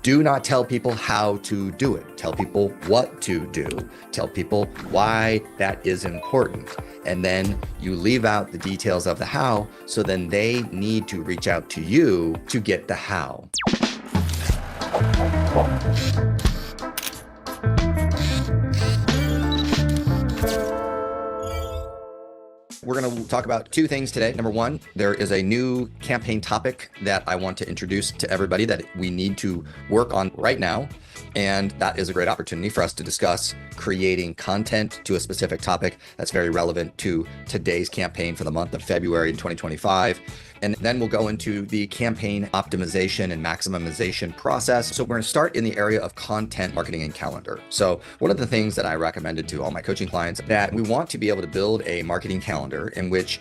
Do not tell people how to do it. Tell people what to do. Tell people why that is important. And then you leave out the details of the how, so then they need to reach out to you to get the how. We're going to talk about two things today. Number one, there is a new campaign topic that I want to introduce to everybody that we need to work on right now. And that is a great opportunity for us to discuss creating content to a specific topic that's very relevant to today's campaign for the month of February in 2025. And then we'll go into the campaign optimization and maximization process. So we're going to start in the area of content marketing and calendar. So one of the things that I recommended to all my coaching clients, that we want to be able to build a marketing calendar in which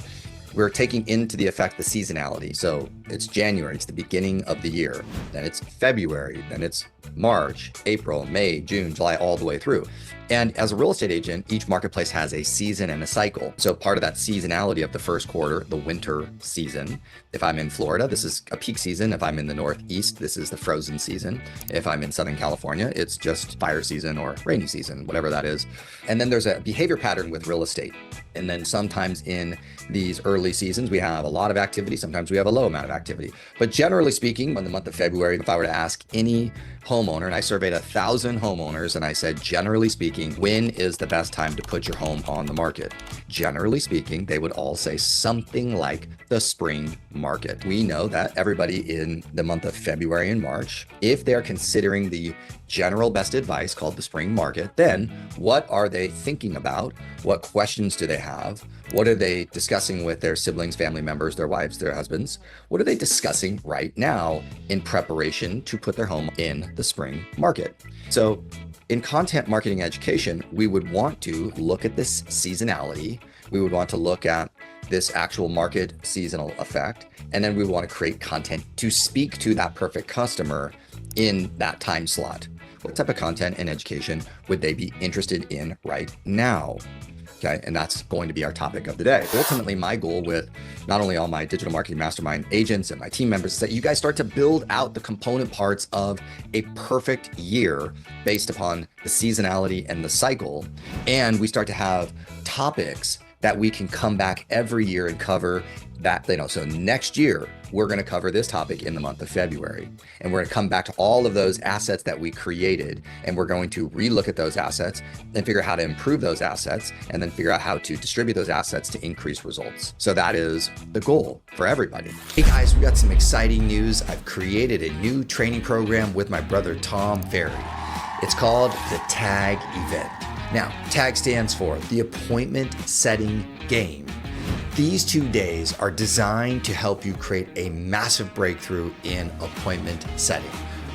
we're taking into the effect the seasonality. So it's January, it's the beginning of the year. Then it's February, then it's March, April, May, June, July, all the way through. And as a real estate agent, each marketplace has a season and a cycle. So part of that seasonality of the first quarter, the winter season. If I'm in Florida, this is a peak season. If I'm in the Northeast, this is the frozen season. If I'm in Southern California, it's just fire season or rainy season, whatever that is. And then there's a behavior pattern with real estate. And then sometimes in these early seasons, we have a lot of activity. Sometimes we have a low amount of activity. But generally speaking, in the month of February, if I were to ask any homeowner, and I surveyed 1,000 homeowners, and I said, generally speaking, when is the best time to put your home on the market? Generally speaking, they would all say something like the spring market. We know that everybody in the month of February and March, if they're considering the general best advice called the spring market, then what are they thinking about? What questions do they have? What are they discussing with their siblings, family members, their wives, their husbands? What are they discussing right now in preparation to put their home in the spring market? So in content marketing education, we would want to look at this seasonality. We would want to look at this actual market seasonal effect. And then we want to create content to speak to that perfect customer in that time slot. What type of content and education would they be interested in right now? Okay, and that's going to be our topic of the day. Ultimately, my goal with not only all my digital marketing mastermind agents and my team members is that you guys start to build out the component parts of a perfect year based upon the seasonality and the cycle. And we start to have topics that we can come back every year and cover that, so next year, we're going to cover this topic in the month of February. And we're going to come back to all of those assets that we created. And we're going to relook at those assets and figure out how to improve those assets, and then figure out how to distribute those assets to increase results. So that is the goal for everybody. Hey guys, we got some exciting news. I've created a new training program with my brother, Tom Ferry. It's called the TAG event. Now, TAG stands for the Appointment Setting Game. These 2 days are designed to help you create a massive breakthrough in appointment setting.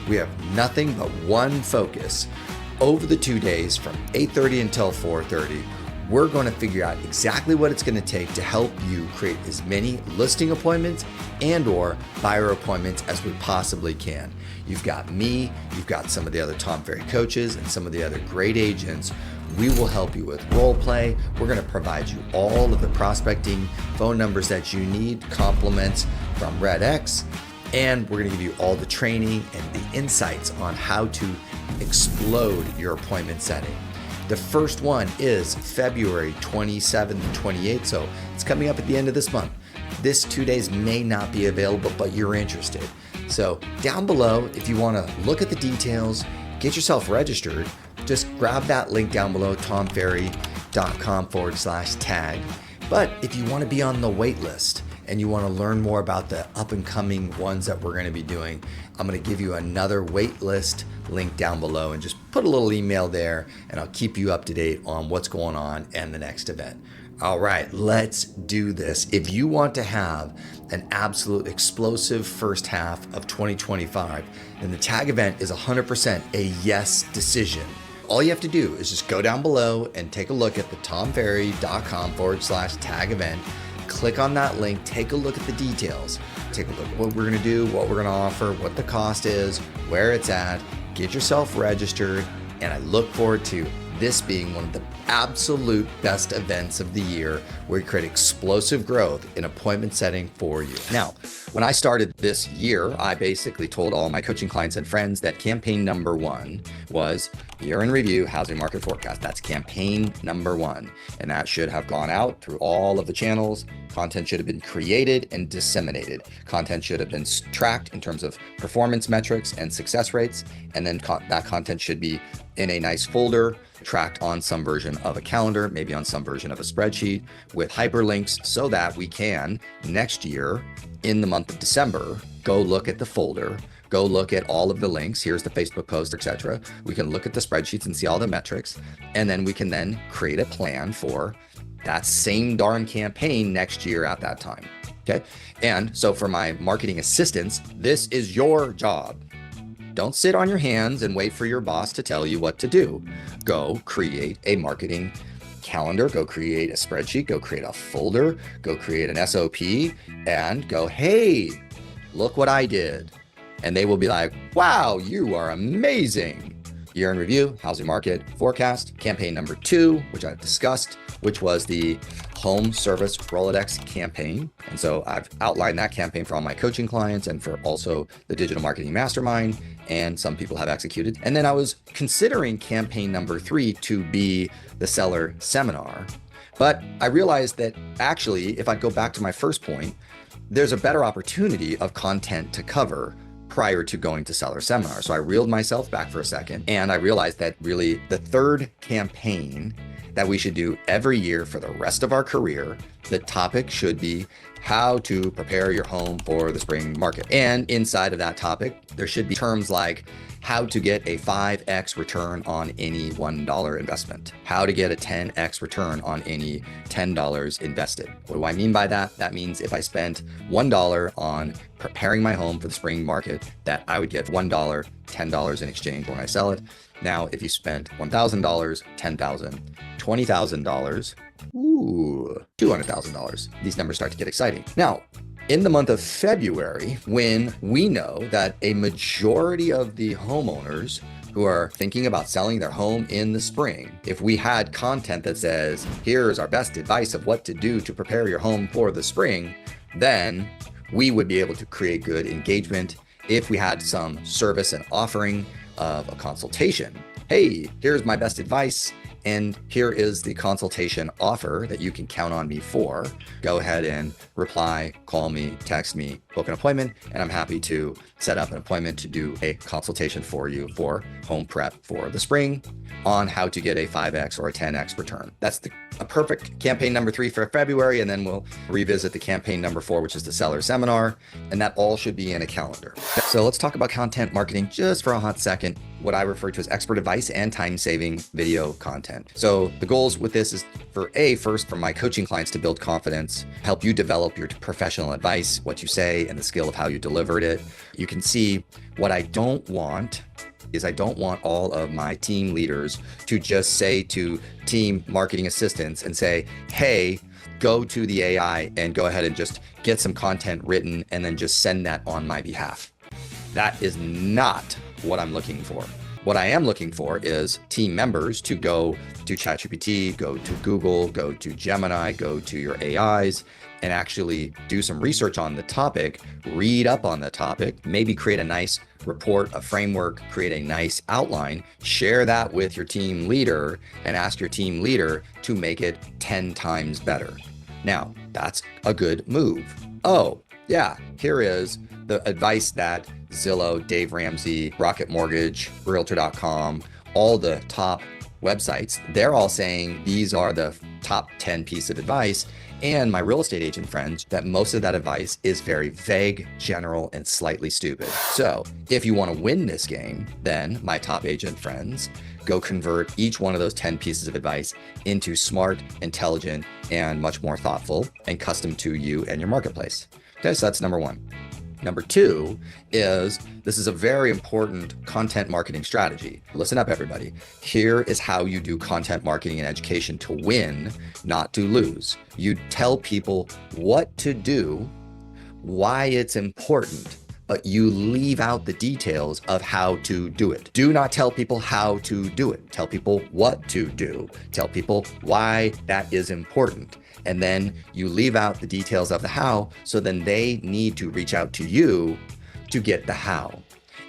We have nothing but one focus. Over the 2 days from 8:30 until 4:30, we're going to figure out exactly what it's going to take to help you create as many listing appointments and or buyer appointments as we possibly can. You've got me, you've got some of the other Tom Ferry coaches and some of the other great agents. We will help you with role play. We're going to provide you all of the prospecting phone numbers that you need, compliments from Rolodex, and we're going to give you all the training and the insights on how to explode your appointment setting. The first one is February 27th and 28th, so it's coming up at the end of this month. This 2 days may not be available, but you're interested. So down below, if you want to look at the details, get yourself registered, just grab that link down below, tomferry.com/tag. But if you want to be on the wait list and you want to learn more about the up and coming ones that we're going to be doing, I'm going to give you another wait list link down below, and just put a little email there and I'll keep you up to date on what's going on and the next event. All right, let's do this. If you want to have an absolute explosive first half of 2025, then the TAG event is 100% a yes decision. All you have to do is just go down below and take a look at the tomferry.com/tag event. Click on that link, take a look at the details. Take a look at what we're gonna do, what we're gonna offer, what the cost is, where it's at. Get yourself registered, and I look forward to this being one of the absolute best events of the year, where we create explosive growth in appointment setting for you. Now, When I started this year, I basically told all my coaching clients and friends that campaign number 1 was year in review housing market forecast. That's campaign number 1. And that should have gone out through all of the channels. Content should have been created and disseminated. Content should have been tracked in terms of performance metrics and success rates. And then that content should be in a nice folder, tracked on some version of a calendar, maybe on some version of a spreadsheet with hyperlinks, so that we can next year in the month of December, go look at the folder, go look at all of the links. Here's the Facebook post, etc. We can look at the spreadsheets and see all the metrics. And then we can then create a plan for that same darn campaign next year at that time. Okay. And so for my marketing assistants, this is your job. Don't sit on your hands and wait for your boss to tell you what to do. Go create a marketing calendar, go create a spreadsheet, go create a folder, go create an SOP, and go, hey, look what I did. And they will be like, wow, you are amazing. Year in review, housing market forecast, campaign number 2, which I've discussed, which was the home service Rolodex campaign. And so I've outlined that campaign for all my coaching clients and for also the digital marketing mastermind. And some people have executed. And then I was considering campaign number 3 to be the seller seminar. But I realized that actually, if I go back to my first point, there's a better opportunity of content to cover prior to going to seller seminar. So I reeled myself back for a second and I realized that really the third campaign that we should do every year for the rest of our career, the topic should be how to prepare your home for the spring market. And inside of that topic, there should be terms like how to get a 5x return on any $1 investment, how to get a 10x return on any $10 invested. What do I mean by that? That means if I spent $1 on preparing my home for the spring market, that I would get $1, $10 in exchange when I sell it. Now, if you spent $1,000, $10,000, $20,000, $200,000, these numbers start to get exciting. Now, in the month of February, when we know that a majority of the homeowners who are thinking about selling their home in the spring, if we had content that says, here's our best advice of what to do to prepare your home for the spring, then we would be able to create good engagement. If we had some service and offering of a consultation, hey, here's my best advice, and here is the consultation offer that you can count on me for. Go ahead and reply, call me, text me, book an appointment, and I'm happy to set up an appointment to do a consultation for you for home prep for the spring on how to get a 5x or a 10x return. That's a perfect campaign number 3 for February, and then we'll revisit the campaign number 4, which is the seller seminar, and that all should be in a calendar. So let's talk about content marketing just for a hot second, what I refer to as expert advice and time-saving video content. So the goals with this is first for my coaching clients to build confidence, help you develop your professional advice, what you say, and the skill of how you delivered it. You can see what I don't want is I don't want all of my team leaders to just say to team marketing assistants and say, hey, go to the AI and go ahead and just get some content written and then just send that on my behalf. That is not what I'm looking for. What I am looking for is team members to go to ChatGPT, go to Google, go to Gemini, go to your AIs, and actually do some research on the topic, read up on the topic, maybe create a nice report, a framework, create a nice outline, share that with your team leader, and ask your team leader to make it 10 times better. Now, that's a good move. Oh, yeah, here is the advice that Zillow, Dave Ramsey, Rocket Mortgage, Realtor.com, all the top websites, they're all saying these are the top 10 pieces of advice. And my real estate agent friends, that most of that advice is very vague, general, and slightly stupid. So if you want to win this game, then my top agent friends, go convert each one of those 10 pieces of advice into smart, intelligent, and much more thoughtful and custom to you and your marketplace. Okay, so that's number 1. Number 2 is, this is a very important content marketing strategy. Listen up, everybody. Here is how you do content marketing and education to win, not to lose. You tell people what to do, why it's important, but you leave out the details of how to do it. Do not tell people how to do it. Tell people what to do. Tell people why that is important. And then you leave out the details of the how. So then they need to reach out to you to get the how.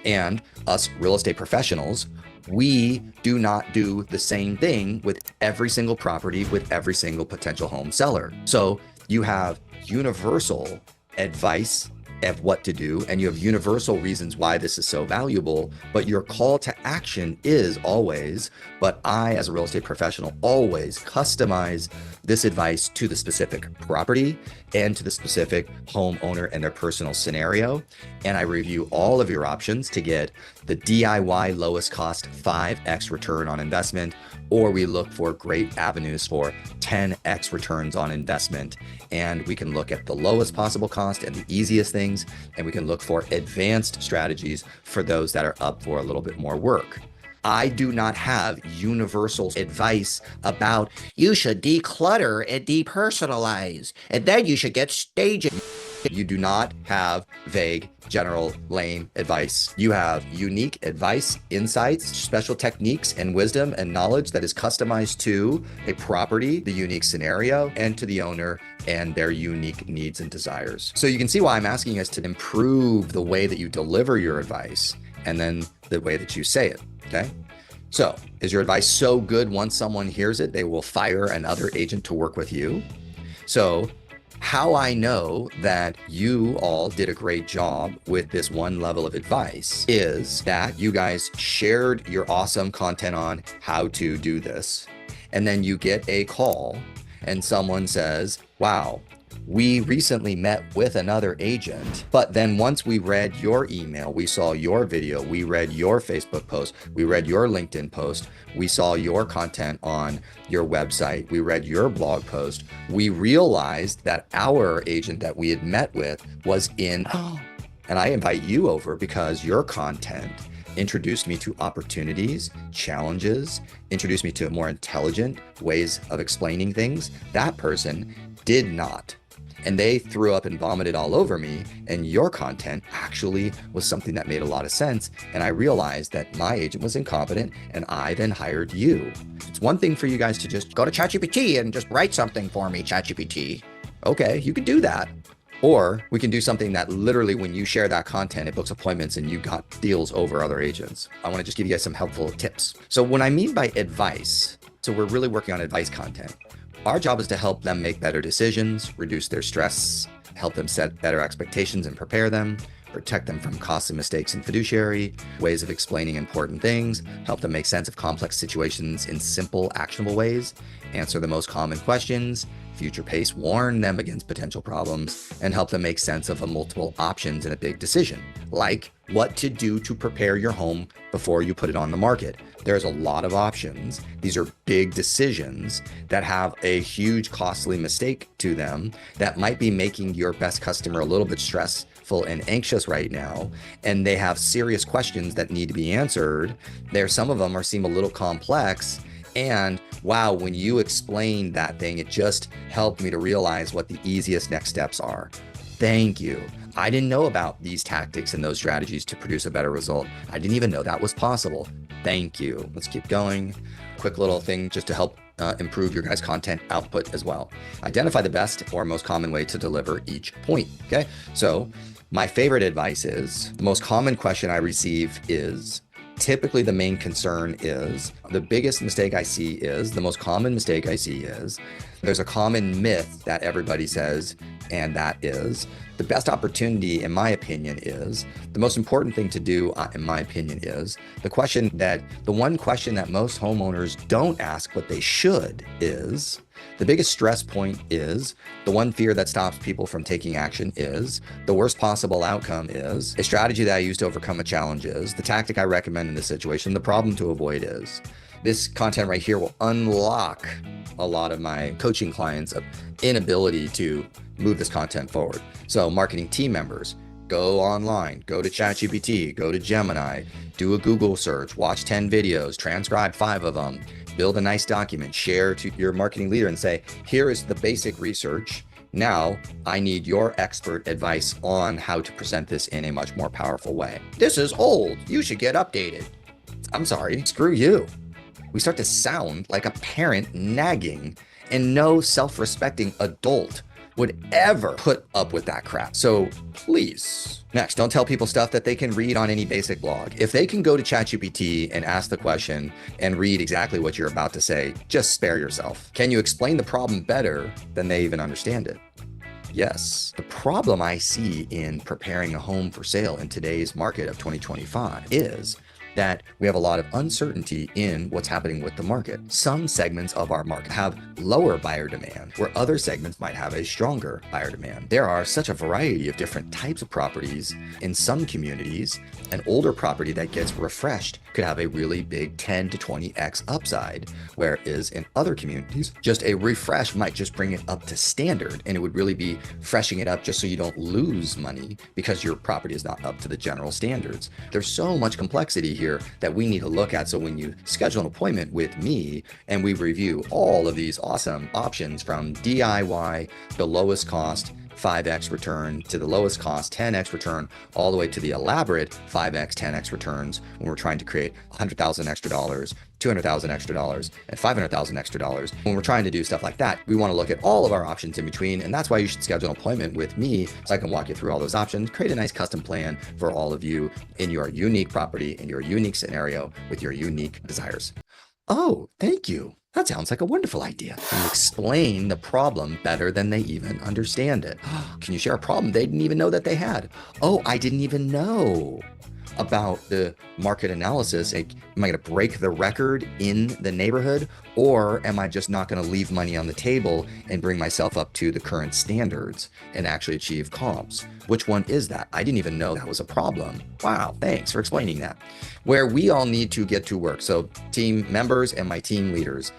And us real estate professionals, we do not do the same thing with every single property, with every single potential home seller. So you have universal advice of what to do, and you have universal reasons why this is so valuable, but your call to action is always, but I, as a real estate professional, always customize this advice to the specific property and to the specific homeowner and their personal scenario. And I review all of your options to get the DIY lowest cost 5x return on investment, or we look for great avenues for 10x returns on investment. And we can look at the lowest possible cost and the easiest things, and we can look for advanced strategies for those that are up for a little bit more work. I do not have universal advice about you should declutter and depersonalize, and then you should get staging. You do not have vague, general, lame advice. You have unique advice, insights, special techniques, and wisdom and knowledge that is customized to a property, the unique scenario, and to the owner and their unique needs and desires. So you can see why I'm asking us to improve the way that you deliver your advice and then the way that you say it, okay? So is your advice so good once someone hears it, they will fire another agent to work with you? So how I know that you all did a great job with this one level of advice is that you guys shared your awesome content on how to do this. And then you get a call and someone says, wow, we recently met with another agent, but then once we read your email, we saw your video, we read your Facebook post, we read your LinkedIn post, we saw your content on your website, we read your blog post, we realized that our agent that we had met with was in, and I invite you over because your content introduced me to opportunities, challenges, introduced me to more intelligent ways of explaining things. That person did not. And they threw up and vomited all over me. And your content actually was something that made a lot of sense. And I realized that my agent was incompetent, and I then hired you. It's one thing for you guys to just go to ChatGPT and just write something for me, ChatGPT. Okay, you could do that. Or we can do something that literally when you share that content, it books appointments and you got deals over other agents. I want to just give you guys some helpful tips. So what I mean by advice, so we're really working on advice content. Our job is to help them make better decisions, reduce their stress, help them set better expectations and prepare them, protect them from costly mistakes in fiduciary, ways of explaining important things, help them make sense of complex situations in simple, actionable ways, answer the most common questions, future pace, warn them against potential problems, and help them make sense of multiple options in a big decision, like what to do to prepare your home before you put it on the market. There's a lot of options. These are big decisions that have a huge costly mistake to them that might be making your best customer a little bit stressful and anxious right now. And they have serious questions that need to be answered. Some of them seem a little complex. And wow, when you explained that thing, it just helped me to realize what the easiest next steps are. Thank you. I didn't know about these tactics and those strategies to produce a better result. I didn't even know that was possible. Thank you. Let's keep going. Quick little thing just to help improve your guys' content output as well. Identify the best or most common way to deliver each point. Okay. So my favorite advice is the most common question I receive is, typically the main concern is, the biggest mistake I see is, the most common mistake I see is, there's a common myth that everybody says, and that is, the best opportunity, in my opinion, is, the most important thing to do, in my opinion, is, the one question that most homeowners don't ask, but they should, is, the biggest stress point is, the one fear that stops people from taking action is, the worst possible outcome is, a strategy that I use to overcome a challenge is, the tactic I recommend in this situation, the problem to avoid is. This content right here will unlock a lot of my coaching clients' inability to move this content forward. So marketing team members, go online, go to ChatGPT, go to Gemini, do a Google search, watch 10 videos, transcribe 5 of them, build a nice document, share to your marketing leader and say, here is the basic research. Now I need your expert advice on how to present this in a much more powerful way. This is old. You should get updated. I'm sorry, screw you. We start to sound like a parent nagging And no self-respecting adult would ever put up with that crap. So please, next, don't tell people stuff that they can read on any basic blog. If they can go to ChatGPT and ask the question and read exactly what you're about to say, just spare yourself. Can you explain the problem better than they even understand it? Yes. The problem I see in preparing a home for sale in today's market of 2025 is that we have a lot of uncertainty in what's happening with the market. Some segments of our market have lower buyer demand, where other segments might have a stronger buyer demand. There are such a variety of different types of properties. In some communities, an older property that gets refreshed could have a really big 10 to 20x upside, whereas in other communities, just a refresh might just bring it up to standard, and it would really be freshing it up just so you don't lose money because your property is not up to the general standards. There's so much complexity here that we need to look at. So when you schedule an appointment with me and we review all of these awesome options from DIY, the lowest cost 5x return to the lowest cost 10x return, all the way to the elaborate 5x 10x returns when we're trying to create $100,000 extra dollars, $200,000 extra dollars, and $500,000 extra dollars. When we're trying to do stuff like that, we want to look at all of our options in between, and that's why you should schedule an appointment with me so I can walk you through all those options, create a nice custom plan for all of you in your unique property, in your unique scenario, with your unique desires. Oh, thank you. That sounds like a wonderful idea. Can you explain the problem better than they even understand it? Can you share a problem they didn't even know that they had? Oh, I didn't even know about the market analysis. Am I going to break the record in the neighborhood, or am I just not going to leave money on the table and bring myself up to the current standards and actually achieve comps? Which one is that? I didn't even know that was a problem. Wow, thanks for explaining that. Where we all need to get to work. So team members and my team leaders,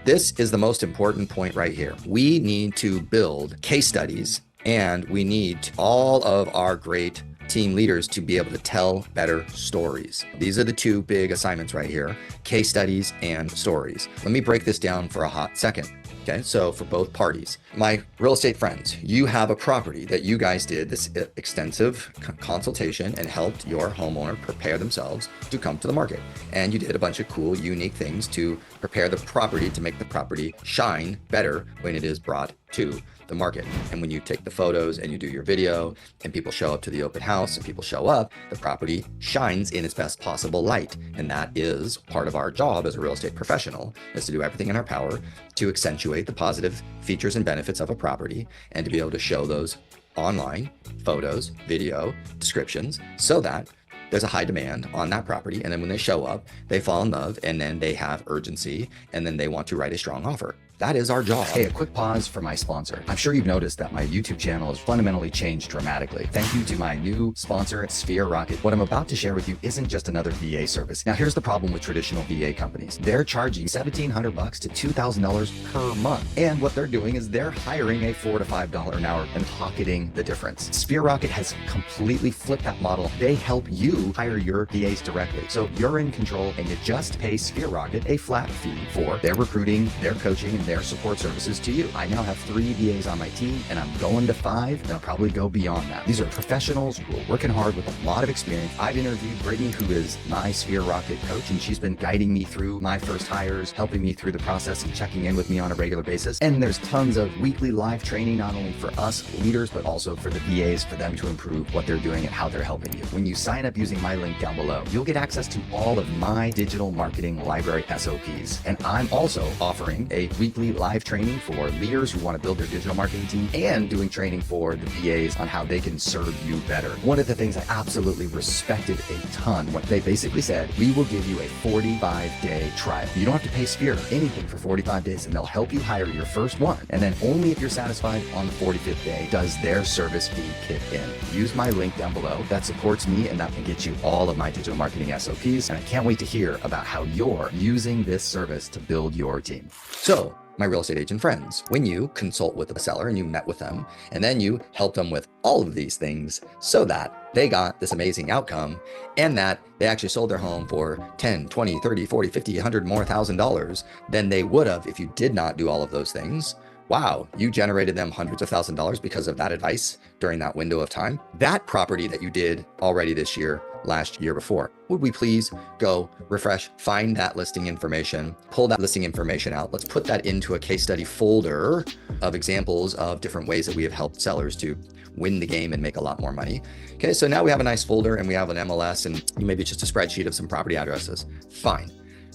this is the most important point right here. We need to build case studies, and we need all of our great team leaders to be able to tell better stories. These are the two big assignments right here, case studies and stories. Let me break this down for a hot second. Okay, so for both parties, my real estate friends, you have a property that you guys did this extensive consultation and helped your homeowner prepare themselves to come to the market. And you did a bunch of cool, unique things to prepare the property to make the property shine better when it is brought to the market. And when you take the photos and you do your video and people show up to the open house and people show up, the property shines in its best possible light. And that is part of our job as a real estate professional, is to do everything in our power to accentuate the positive features and benefits of a property and to be able to show those online, photos, video, descriptions, so that there's a high demand on that property. And then when they show up, they fall in love, and then they have urgency, and then they want to write a strong offer. That is our job. Hey, a quick pause for my sponsor. I'm sure you've noticed that my YouTube channel has fundamentally changed dramatically. Thank you to my new sponsor, Sphere Rocket. What I'm about to share with you isn't just another VA service. Now, here's the problem with traditional VA companies. They're charging $1,700 to $2,000 per month. And what they're doing is they're hiring a $4 to $5 an hour and pocketing the difference. Sphere Rocket has completely flipped that model. They help you hire your VAs directly. So you're in control, and you just pay Sphere Rocket a flat fee for their recruiting, their coaching, and their support services to you. I now have 3 VAs on my team, and I'm going to 5, and I'll probably go beyond that. These are professionals who are working hard with a lot of experience. I've interviewed Brittany, who is my Sphere Rocket coach, and she's been guiding me through my first hires, helping me through the process and checking in with me on a regular basis. And there's tons of weekly live training, not only for us leaders, but also for the VAs, for them to improve what they're doing and how they're helping you. When you sign up using my link down below, you'll get access to all of my digital marketing library SOPs. And I'm also offering a weekly live training for leaders who want to build their digital marketing team, and doing training for the VAs on how they can serve you better. One of the things I absolutely respected a ton, what they basically said, we will give you a 45-day trial. You don't have to pay Sphere anything for 45 days, and they'll help you hire your first one. And then only if you're satisfied on the 45th day does their service fee kick in. Use my link down below. That supports me, and that can get you all of my digital marketing SOPs. And I can't wait to hear about how you're using this service to build your team. So, my real estate agent friends, when you consult with a seller and you met with them, and then you help them with all of these things so that they got this amazing outcome, and that they actually sold their home for 10, 20, 30, 40, 50, 100 more $1,000 than they would have if you did not do all of those things. Wow, you generated them hundreds of $1,000s because of that advice during that window of time. That property that you did already this year last year before. Would we please go refresh, find that listing information, pull that listing information out. Let's put that into a case study folder of examples of different ways that we have helped sellers to win the game and make a lot more money. Okay, so now we have a nice folder and we have an MLS and maybe just a spreadsheet of some property addresses. Fine.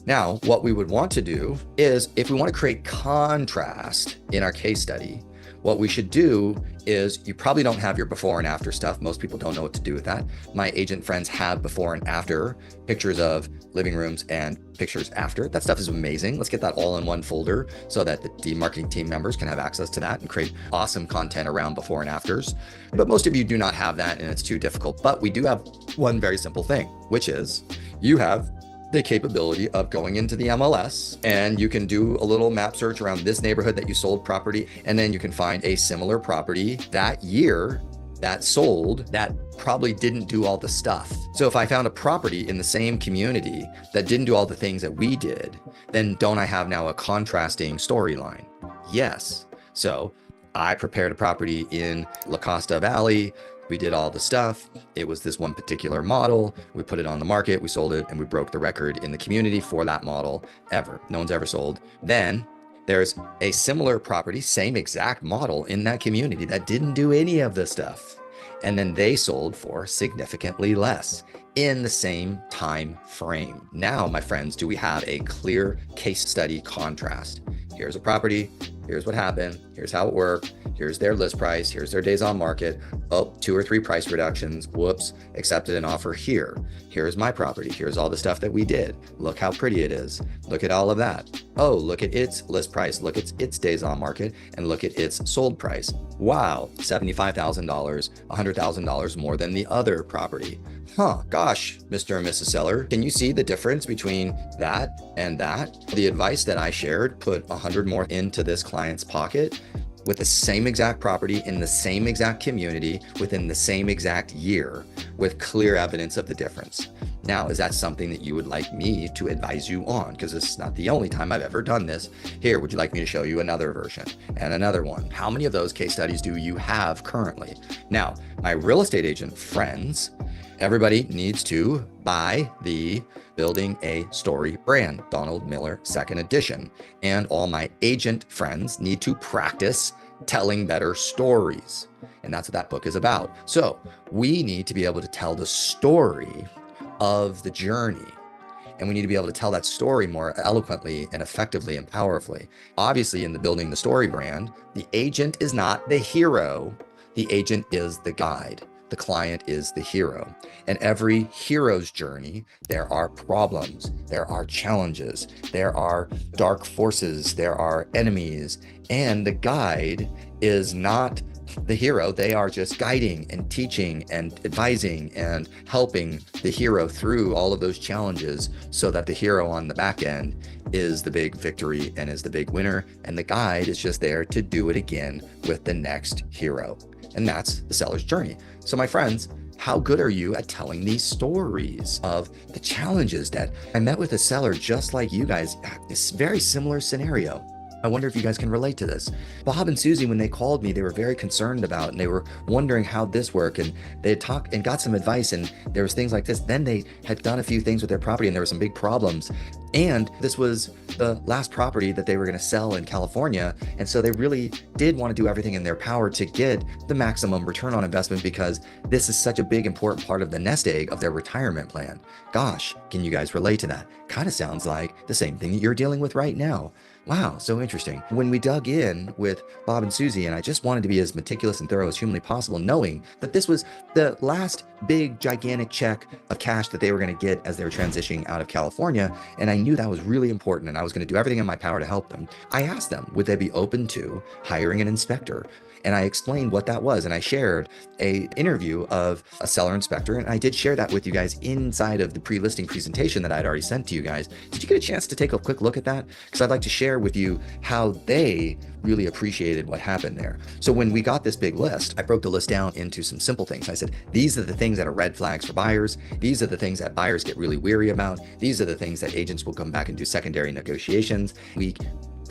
Now, what we would want to do is, if we want to create contrast in our case study, what we should do is, you probably don't have your before and after stuff. Most people don't know what to do with that. My agent friends have before and after pictures of living rooms and pictures after. That stuff is amazing. Let's get that all in one folder so that the marketing team members can have access to that and create awesome content around before and afters. But most of you do not have that and it's too difficult. But we do have one very simple thing, which is you have the capability of going into the MLS and you can do a little map search around this neighborhood that you sold property, and then you can find a similar property that year that sold that probably didn't do all the stuff. So if I found a property in the same community that didn't do all the things that we did, then don't I have now a contrasting storyline? Yes. So I prepared a property in La Costa Valley. We did all the stuff. It was this one particular model. We put it on the market, we sold it, and we broke the record in the community for that model ever. No one's ever sold. Then there's a similar property, same exact model in that community that didn't do any of the stuff. And then they sold for significantly less in the same time frame. Now, my friends, do we have a clear case study contrast? Here's a property, here's what happened, here's how it worked, here's their list price, here's their days on market, oh, 2 or 3 price reductions, whoops, accepted an offer here. Here's my property, here's all the stuff that we did. Look how pretty it is. Look at all of that. Oh, look at its list price, look at its days on market, and look at its sold price. Wow, $75,000, $100,000 more than the other property. Huh, gosh, Mr. and Mrs. Seller, can you see the difference between that and that? The advice that I shared put 100 more into this client's pocket with the same exact property in the same exact community within the same exact year with clear evidence of the difference. Now, is that something that you would like me to advise you on? Because this is not the only time I've ever done this. Here, would you like me to show you another version and another one? How many of those case studies do you have currently? Now, my real estate agent friends, everybody needs to buy the Building a Story brand, Donald Miller 2nd edition. And all my agent friends need to practice telling better stories. And that's what that book is about. So we need to be able to tell the story of the journey. And we need to be able to tell that story more eloquently and effectively and powerfully. Obviously, in the Building the Story brand, the agent is not the hero. The agent is the guide. The client is the hero. And every hero's journey, there are problems, there are challenges, there are dark forces, there are enemies, and the guide is not the hero. They are just guiding and teaching and advising and helping the hero through all of those challenges so that the hero on the back end is the big victory and is the big winner. And the guide is just there to do it again with the next hero. And that's the seller's journey. So my friends, how good are you at telling these stories of the challenges that I met with a seller just like you guys? It's a very similar scenario. I wonder if you guys can relate to this. Bob and Susie, when they called me, they were very concerned about, and they were wondering how this worked, and they had talked and got some advice, and there was things like this. Then they had done a few things with their property and there were some big problems. And this was the last property that they were going to sell in California. And so they really did want to do everything in their power to get the maximum return on investment, because this is such a big, important part of the nest egg of their retirement plan. Gosh, can you guys relate to that? Kind of sounds like the same thing that you're dealing with right now. Wow, so interesting. When we dug in with Bob and Susie, and I just wanted to be as meticulous and thorough as humanly possible, knowing that this was the last big, gigantic check of cash that they were going to get as they were transitioning out of California, and I knew that was really important, and I was going to do everything in my power to help them. I asked them, would they be open to hiring an inspector? And I explained what that was. And I shared an interview of a seller inspector. And I did share that with you guys inside of the pre-listing presentation that I'd already sent to you guys. Did you get a chance to take a quick look at that? Because I'd like to share with you how they really appreciated what happened there. So when we got this big list, I broke the list down into some simple things. I said, these are the things that are red flags for buyers. These are the things that buyers get really weary about. These are the things that agents will come back and do secondary negotiations. We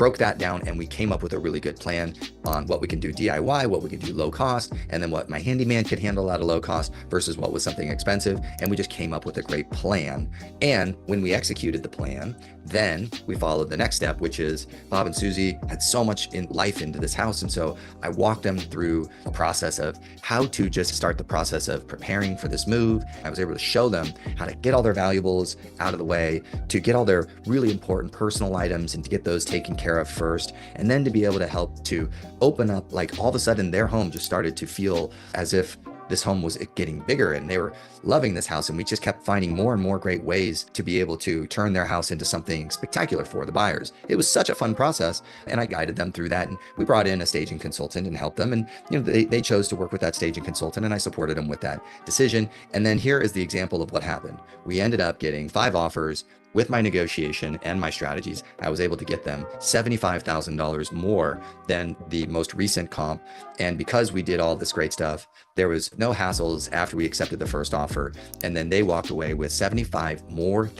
broke that down, and we came up with a really good plan on what we can do DIY, what we can do low cost, and then what my handyman could handle at a low cost versus what was something expensive. And we just came up with a great plan. And when we executed the plan, then we followed the next step, which is Bob and Susie had so much in life into this house. And so I walked them through a process of how to just start the process of preparing for this move. I was able to show them how to get all their valuables out of the way, to get all their really important personal items and to get those taken care of first. And then to be able to help to open up, like all of a sudden their home just started to feel as if this home was getting bigger and they were loving this house. And we just kept finding more and more great ways to be able to turn their house into something spectacular for the buyers. It was such a fun process. And I guided them through that. And we brought in a staging consultant and helped them. And they chose to work with that staging consultant, and I supported them with that decision. And then here is the example of what happened. We ended up getting 5 offers. With my negotiation and my strategies, I was able to get them $75,000 more than the most recent comp. And because we did all this great stuff, there was no hassles after we accepted the first offer. And then they walked away with $75,000 more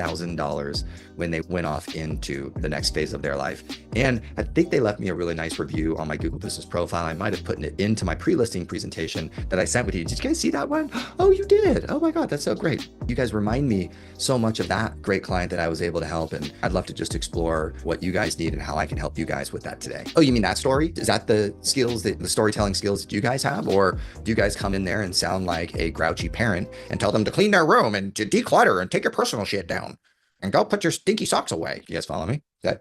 when they went off into the next phase of their life. And I think they left me a really nice review on my Google Business profile. I might have put it into my pre-listing presentation that I sent with you. Did you guys see that one? Oh, you did. Oh my God, that's so great. You guys remind me so much of that great client that I was able to help. And I'd love to just explore what you guys need and how I can help you guys with that today. Oh, you mean that story? Is that the skills, the storytelling skills that you guys have? Or do you guys come in there and sound like a grouchy parent and tell them to clean their room and to declutter and take your personal shit down and go put your stinky socks away? You guys follow me? Okay.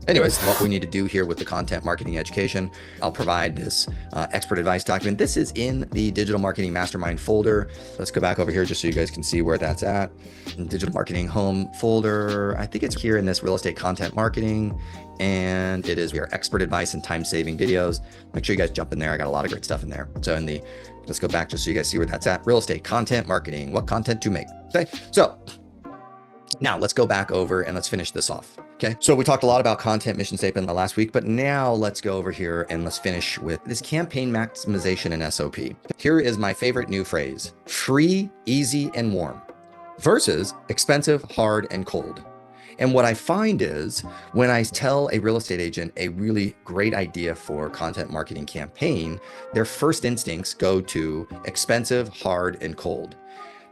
Anyways, what we need to do here with the content marketing education, I'll provide this expert advice document. This is in the digital marketing mastermind folder. Let's go back over here just so you guys can see where that's at. In digital marketing home folder, I think it's here in this real estate content marketing. And it is your expert advice and time-saving videos. Make sure you guys jump in there. I got a lot of great stuff in there. So let's go back just so you guys see where that's at. Real estate content marketing, what content to make. Okay. So now let's go back over and let's finish this off. Okay. So we talked a lot about content mission statement last week, but now let's go over here and let's finish with this campaign maximization and SOP. Here is my favorite new phrase: free, easy, and warm versus expensive, hard, and cold. And what I find is when I tell a real estate agent a really great idea for content marketing campaign, their first instincts go to expensive, hard, and cold.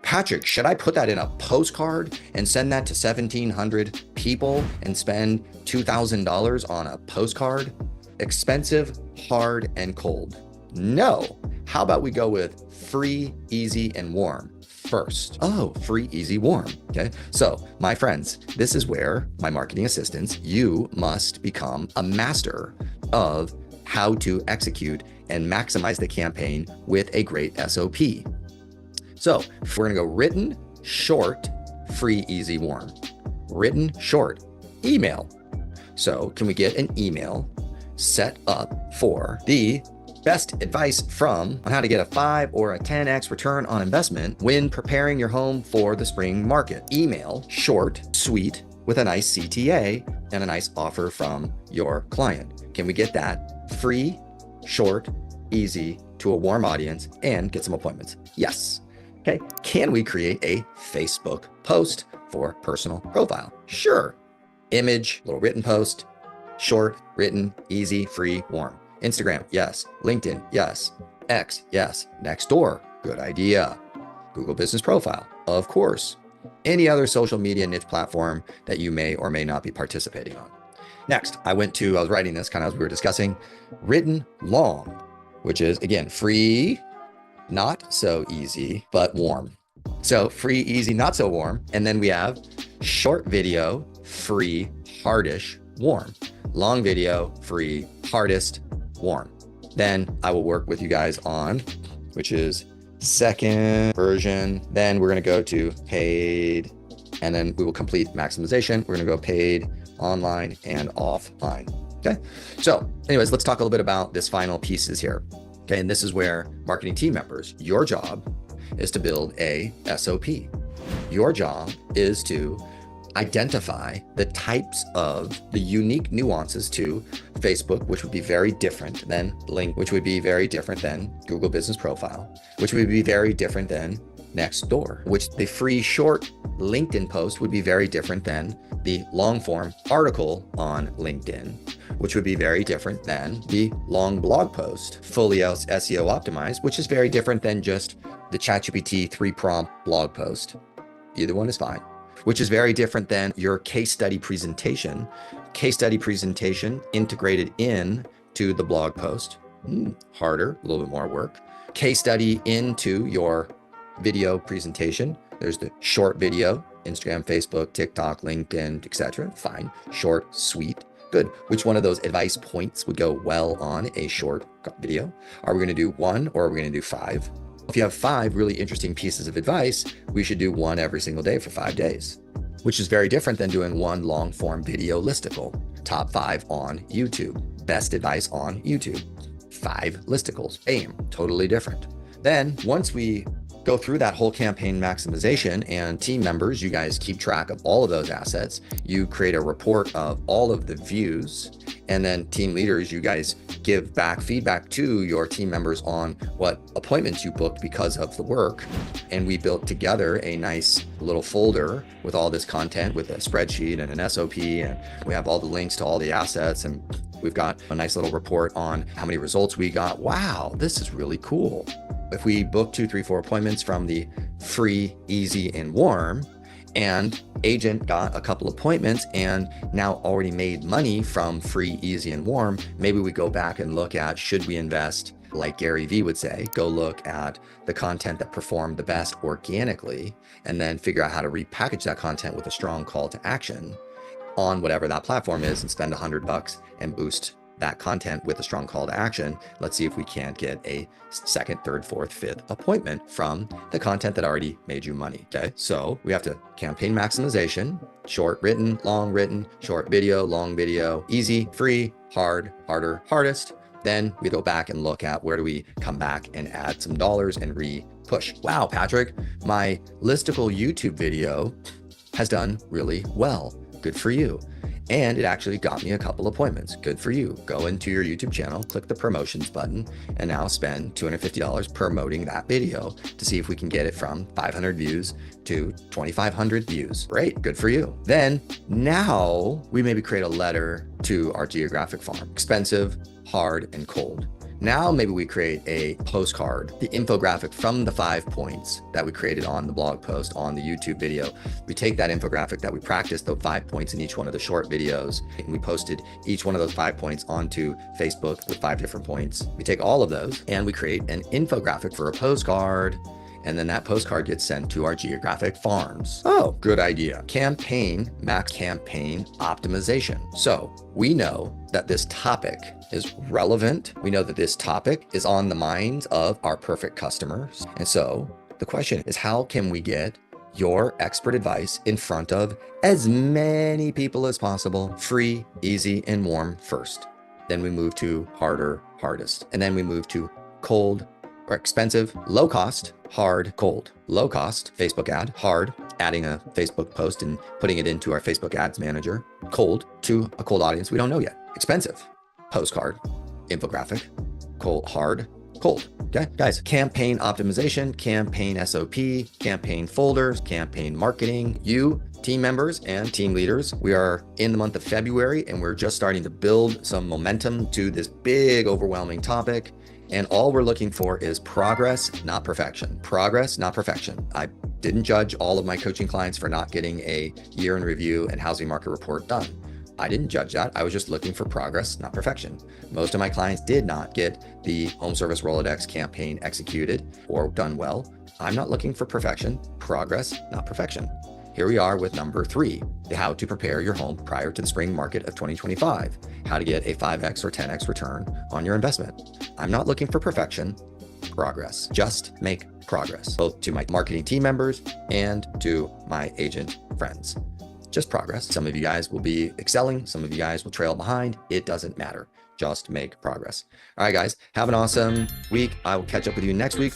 Patrick, should I put that in a postcard and send that to 1,700 people and spend $2,000 on a postcard? Expensive, hard, and cold. No. How about we go with free, easy, and warm first? Oh, free, easy, warm. Okay. So my friends, this is where my marketing assistants, you must become a master of how to execute and maximize the campaign with a great SOP. So we're going to go written, short, free, easy, warm. Written, short, email. So can we get an email set up for the best advice on how to get a 5 or a 10x return on investment when preparing your home for the spring market? Email, short, sweet, with a nice CTA and a nice offer from your client. Can we get that free, short, easy to a warm audience and get some appointments? Yes. Okay. Can we create a Facebook post for personal profile? Sure. Image, little written post, short, written, easy, free, warm. Instagram, yes. LinkedIn, yes. X, yes. Nextdoor, good idea. Google Business Profile, of course. Any other social media niche platform that you may or may not be participating on. Next, I was writing this kind of as we were discussing, written long, which is again, free, not so easy, but warm. So free, easy, not so warm. And then we have short video, free, hardish, warm. Long video, free, hardest, warm. Then I will work with you guys on, which is second version. Then we're going to go to paid, and then we will complete maximization. We're going to go paid, online, and offline. Okay. So anyways, let's talk a little bit about this final pieces here. Okay. And this is where marketing team members, your job is to build a SOP. Your job is to identify the types of the unique nuances to Facebook, which would be very different than Link, which would be very different than Google Business Profile, which would be very different than Nextdoor, which the free short LinkedIn post would be very different than the long form article on LinkedIn, which would be very different than the long blog post, fully SEO optimized, which is very different than just the ChatGPT 3-prompt blog post. Either one is fine, which is very different than your case study presentation integrated in to the blog post. Harder, a little bit more work. Case study into your video presentation. There's the short video, Instagram, Facebook, TikTok, LinkedIn, etc. Fine, short, sweet, good. Which one of those advice points would go well on a short video? Are we going to do 1 or are we going to do 5? If you have 5 really interesting pieces of advice, we should do 1 every single day for 5 days, which is very different than doing 1 long form video listicle. Top 5 on YouTube, best advice on YouTube, 5 listicles, bam, totally different. Then once we go through that whole campaign maximization, and team members, you guys keep track of all of those assets. You create a report of all of the views, and then team leaders, you guys give back feedback to your team members on what appointments you booked because of the work. And we built together a nice little folder with all this content with a spreadsheet and an SOP, and we have all the links to all the assets, and we've got a nice little report on how many results we got. Wow, this is really cool. If we book 2, 3, 4 appointments from the free, easy, and warm, and agent got a couple appointments and now already made money from free, easy, and warm, maybe we go back and look at, should we invest, like Gary Vee would say, go look at the content that performed the best organically, and then figure out how to repackage that content with a strong call to action on whatever that platform is, and spend $100 and boost that content with a strong call to action. Let's see if we can't get a 2nd, 3rd, 4th, 5th appointment from the content that already made you money. Okay, so we have to campaign maximization, short written, long written, short video, long video, easy, free, hard, harder, hardest. Then we go back and look at where do we come back and add some dollars and re-push. Wow, Patrick, my listicle YouTube video has done really well. Good for you. And it actually got me a couple appointments. Good for you. Go into your YouTube channel, click the promotions button, and now spend $250 promoting that video to see if we can get it from 500 views to 2,500 views. Great, good for you. Then now we maybe create a letter to our geographic farm. Expensive, hard, and cold. Now maybe we create a postcard, the infographic from the 5 points that we created on the blog post, on the YouTube video. We take that infographic that we practiced, those 5 points in each one of the short videos, and we posted each one of those 5 points onto Facebook with 5 different points. We take all of those and we create an infographic for a postcard, and then that postcard gets sent to our geographic farms. Oh, good idea. Max campaign optimization. So we know that this topic is relevant. We know that this topic is on the minds of our perfect customers. And so the question is, how can we get your expert advice in front of as many people as possible? Free, easy, and warm first. Then we move to harder, hardest. And then we move to cold or expensive, low cost, hard, cold. Low cost, Facebook ad, hard, adding a Facebook post and putting it into our Facebook ads manager. Cold, to a cold audience we don't know yet. Expensive, postcard, infographic, cold, hard, cold. Okay, guys, campaign optimization, campaign SOP, campaign folders, campaign marketing. You, team members and team leaders, we are in the month of February and we're just starting to build some momentum to this big, overwhelming topic. And all we're looking for is progress, not perfection. Progress, not perfection. I didn't judge all of my coaching clients for not getting a year in review and housing market report done. I didn't judge that. I was just looking for progress, not perfection. Most of my clients did not get the home service Rolodex campaign executed or done well. I'm not looking for perfection, progress, not perfection. Here we are with number 3, how to prepare your home prior to the spring market of 2025, how to get a 5x or 10x return on your investment. I'm not looking for perfection, progress. Just make progress, both to my marketing team members and to my agent friends. Just progress. Some of you guys will be excelling. Some of you guys will trail behind. It doesn't matter. Just make progress. All right, guys, have an awesome week. I will catch up with you next week.